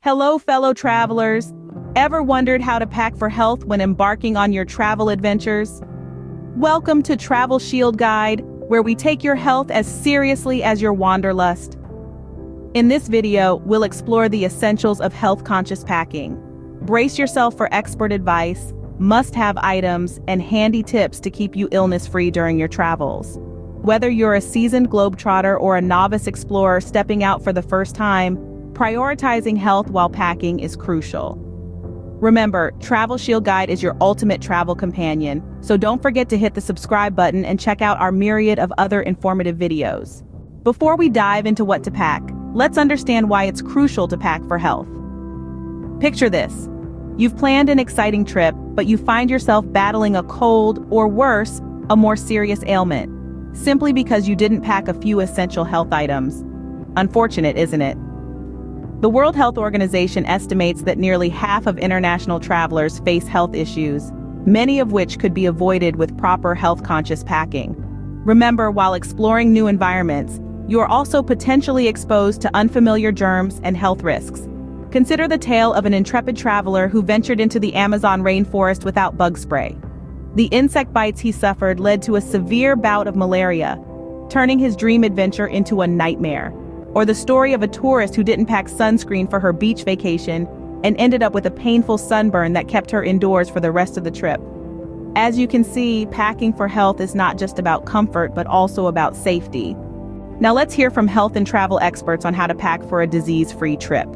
Hello, fellow travelers. Ever wondered how to pack for health when embarking on your travel adventures? Welcome to Travel Shield Guide, where we take your health as seriously as your wanderlust. In this video, we'll explore the essentials of health-conscious packing. Brace yourself for expert advice, must-have items, and handy tips to keep you illness-free during your travels. Whether you're a seasoned globetrotter or a novice explorer stepping out for the first time, prioritizing health while packing is crucial. Remember, Travel Shield Guide is your ultimate travel companion, so don't forget to hit the subscribe button and check out our myriad of other informative videos. Before we dive into what to pack, let's understand why it's crucial to pack for health. Picture this. You've planned an exciting trip, but you find yourself battling a cold, or worse, a more serious ailment, simply because you didn't pack a few essential health items. Unfortunate, isn't it? The World Health Organization estimates that nearly half of international travelers face health issues, many of which could be avoided with proper health-conscious packing. Remember, while exploring new environments, you are also potentially exposed to unfamiliar germs and health risks. Consider the tale of an intrepid traveler who ventured into the Amazon rainforest without bug spray. The insect bites he suffered led to a severe bout of malaria, turning his dream adventure into a nightmare. Or the story of a tourist who didn't pack sunscreen for her beach vacation and ended up with a painful sunburn that kept her indoors for the rest of the trip. As you can see, packing for health is not just about comfort, but also about safety. Now let's hear from health and travel experts on how to pack for a disease-free trip.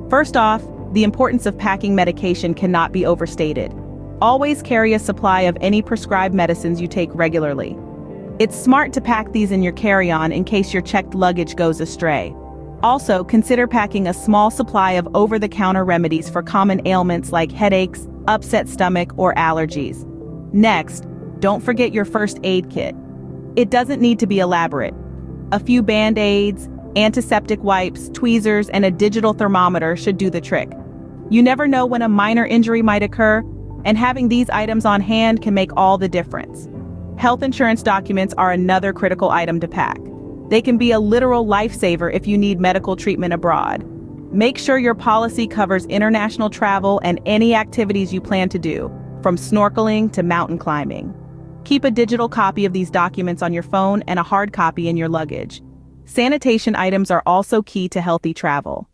First off, the importance of packing medication cannot be overstated. Always carry a supply of any prescribed medicines you take regularly. It's smart to pack these in your carry-on in case your checked luggage goes astray. Also, consider packing a small supply of over-the-counter remedies for common ailments like headaches, upset stomach, or allergies. Next, don't forget your first aid kit. It doesn't need to be elaborate. A few Band-Aids, antiseptic wipes, tweezers, and a digital thermometer should do the trick. You never know when a minor injury might occur, and having these items on hand can make all the difference. Health insurance documents are another critical item to pack. They can be a literal lifesaver if you need medical treatment abroad. Make sure your policy covers international travel and any activities you plan to do, from snorkeling to mountain climbing. Keep a digital copy of these documents on your phone and a hard copy in your luggage. Sanitation items are also key to healthy travel.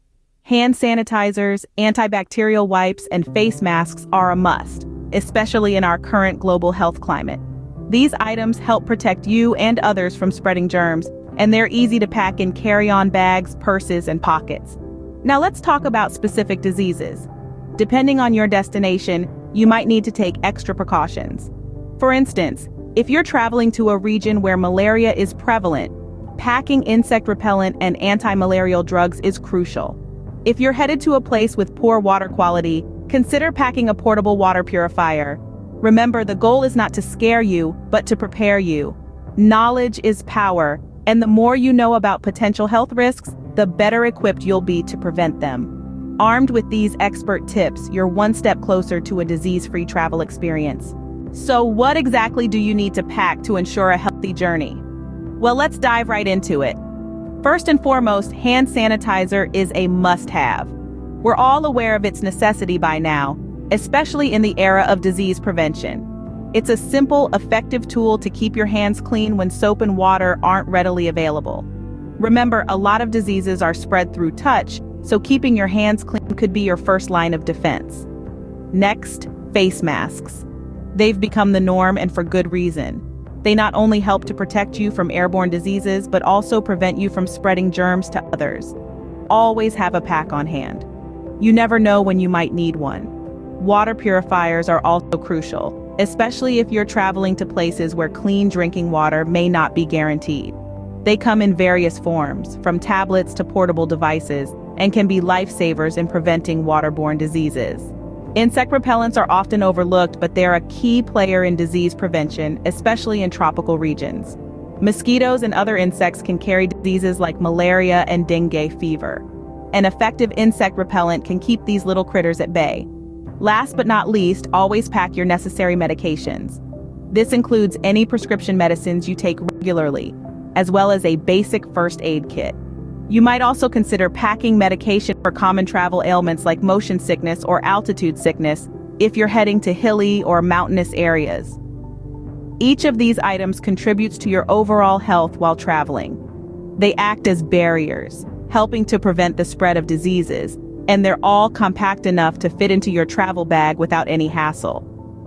Hand sanitizers, antibacterial wipes, and face masks are a must, especially in our current global health climate. These items help protect you and others from spreading germs, and they're easy to pack in carry-on bags, purses, and pockets. Now let's talk about specific diseases. Depending on your destination, you might need to take extra precautions. For instance, if you're traveling to a region where malaria is prevalent, packing insect repellent and anti-malarial drugs is crucial. If you're headed to a place with poor water quality, consider packing a portable water purifier. Remember, the goal is not to scare you, but to prepare you. Knowledge is power, and the more you know about potential health risks, the better equipped you'll be to prevent them. Armed with these expert tips, you're one step closer to a disease-free travel experience. So what exactly do you need to pack to ensure a healthy journey? Well, let's dive right into it. First and foremost, hand sanitizer is a must-have. We're all aware of its necessity by now, especially in the era of disease prevention. It's a simple, effective tool to keep your hands clean when soap and water aren't readily available. Remember, a lot of diseases are spread through touch, so keeping your hands clean could be your first line of defense. Next, face masks. They've become the norm, and for good reason. They not only help to protect you from airborne diseases, but also prevent you from spreading germs to others. Always have a pack on hand. You never know when you might need one. Water purifiers are also crucial, especially if you're traveling to places where clean drinking water may not be guaranteed. They come in various forms, from tablets to portable devices, and can be lifesavers in preventing waterborne diseases. Insect repellents are often overlooked, but they're a key player in disease prevention, especially in tropical regions. Mosquitoes and other insects can carry diseases like malaria and dengue fever. An effective insect repellent can keep these little critters at bay. Last but not least, always pack your necessary medications. This includes any prescription medicines you take regularly, as well as a basic first aid kit. You might also consider packing medication for common travel ailments like motion sickness or altitude sickness if you're heading to hilly or mountainous areas. Each of these items contributes to your overall health while traveling. They act as barriers, helping to prevent the spread of diseases, and they're all compact enough to fit into your travel bag without any hassle.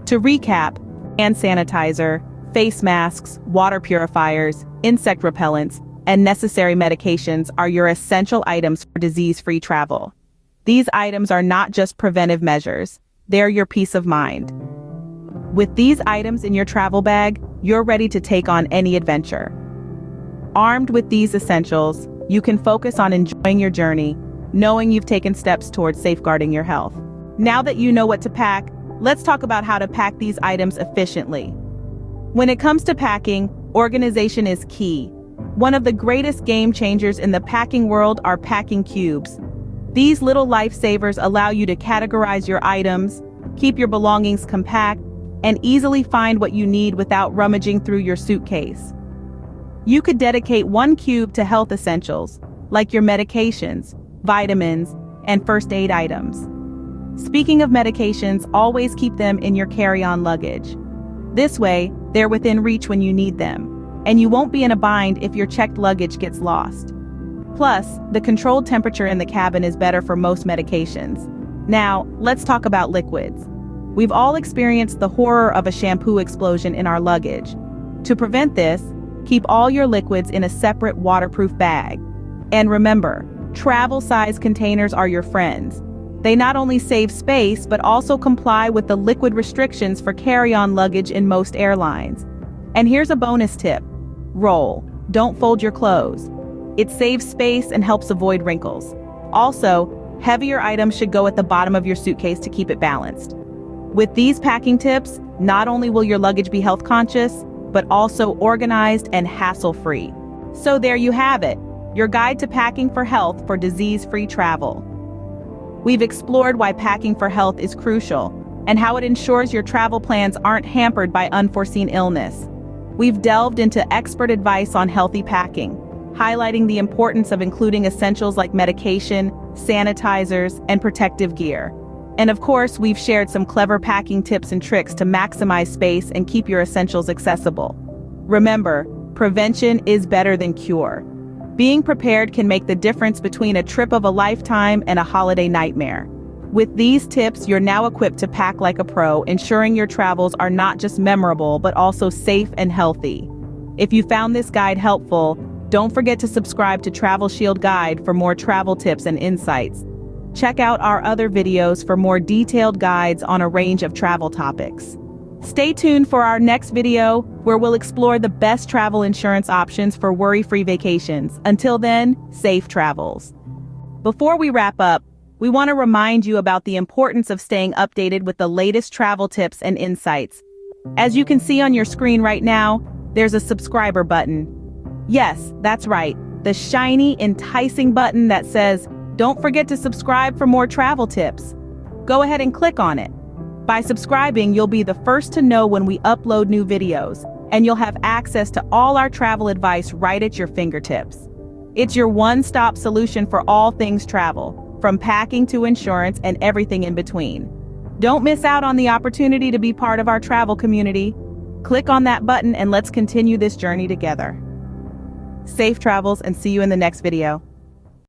To recap, hand sanitizer, face masks, water purifiers, insect repellents, and necessary medications are your essential items for disease-free travel. These items are not just preventive measures, they're your peace of mind. With these items in your travel bag, you're ready to take on any adventure. Armed with these essentials, you can focus on enjoying your journey, knowing you've taken steps towards safeguarding your health. Now that you know what to pack, let's talk about how to pack these items efficiently. When it comes to packing, organization is key. One of the greatest game changers in the packing world are packing cubes. These little lifesavers allow you to categorize your items, keep your belongings compact, and easily find what you need without rummaging through your suitcase. You could dedicate one cube to health essentials, like your medications, vitamins, and first aid items. Speaking of medications, always keep them in your carry-on luggage. This way, they're within reach when you need them, and you won't be in a bind if your checked luggage gets lost. Plus, the controlled temperature in the cabin is better for most medications. Now, let's talk about liquids. We've all experienced the horror of a shampoo explosion in our luggage. To prevent this, keep all your liquids in a separate waterproof bag. And remember, travel-size containers are your friends. They not only save space, but also comply with the liquid restrictions for carry-on luggage in most airlines. And here's a bonus tip. Roll. Don't fold your clothes. It saves space and helps avoid wrinkles. Also, heavier items should go at the bottom of your suitcase to keep it balanced. With these packing tips, not only will your luggage be health conscious, but also organized and hassle-free. So there you have it, your guide to packing for health for disease-free travel. We've explored why packing for health is crucial and how it ensures your travel plans aren't hampered by unforeseen illness. We've delved into expert advice on healthy packing, highlighting the importance of including essentials like medication, sanitizers, and protective gear. And of course, we've shared some clever packing tips and tricks to maximize space and keep your essentials accessible. Remember, prevention is better than cure. Being prepared can make the difference between a trip of a lifetime and a holiday nightmare. With these tips, you're now equipped to pack like a pro, ensuring your travels are not just memorable, but also safe and healthy. If you found this guide helpful, don't forget to subscribe to Travel Shield Guide for more travel tips and insights. Check out our other videos for more detailed guides on a range of travel topics. Stay tuned for our next video, where we'll explore the best travel insurance options for worry-free vacations. Until then, safe travels. Before we wrap up, we want to remind you about the importance of staying updated with the latest travel tips and insights. As you can see on your screen right now, there's a subscriber button. Yes, that's right, the shiny, enticing button that says, "Don't forget to subscribe for more travel tips." Go ahead and click on it. By subscribing, you'll be the first to know when we upload new videos, and you'll have access to all our travel advice right at your fingertips. It's your one-stop solution for all things travel, from packing to insurance and everything in between. Don't miss out on the opportunity to be part of our travel community. Click on that button and let's continue this journey together. Safe travels, and see you in the next video.